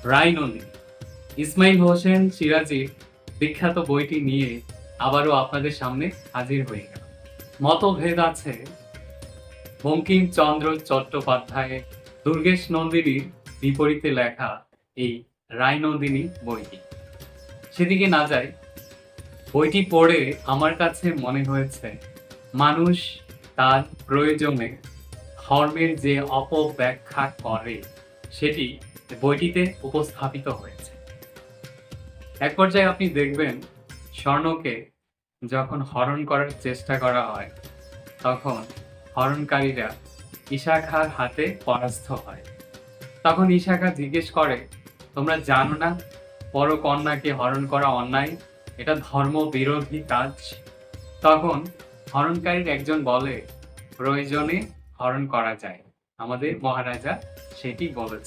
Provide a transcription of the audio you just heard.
রায়নন্দিনী ইসমাইল হোসেন সিরাজীর বিখ্যাত বইটি নিয়ে আবারও আপনাদের সামনে হাজির হয়ে গেল। মতভেদ আছে বঙ্কিমচন্দ্র চট্টোপাধ্যায়ের দুর্গেশ নন্দিনীর বিপরীতে লেখা এই রায়নন্দিনী বইটি। সেদিকে না যাই, বইটি পড়ে আমার কাছে মনে হয়েছে মানুষ তার প্রয়োজনে ধর্মের যে অপব্যাখ্যা করে সেটি বইটিতে উপস্থাপিত হয়েছে। এক পর্যায়ে আপনি দেখবেন স্বর্ণকে যখন হরণ করার চেষ্টা করা হয় তখন হরণকারীরা ইশাখার হাতে পরাস্ত হয়। তখন ইশাখা জিজ্ঞেস করে, তোমরা জানো না পরকন্যাকে হরণ করা অন্যায়, এটা ধর্ম বিরোধী কাজ? তখন হরণকারীর একজন বলে, প্রয়োজনে হরণ করা যায়, আমাদের মহারাজা সেটি বলেছেন।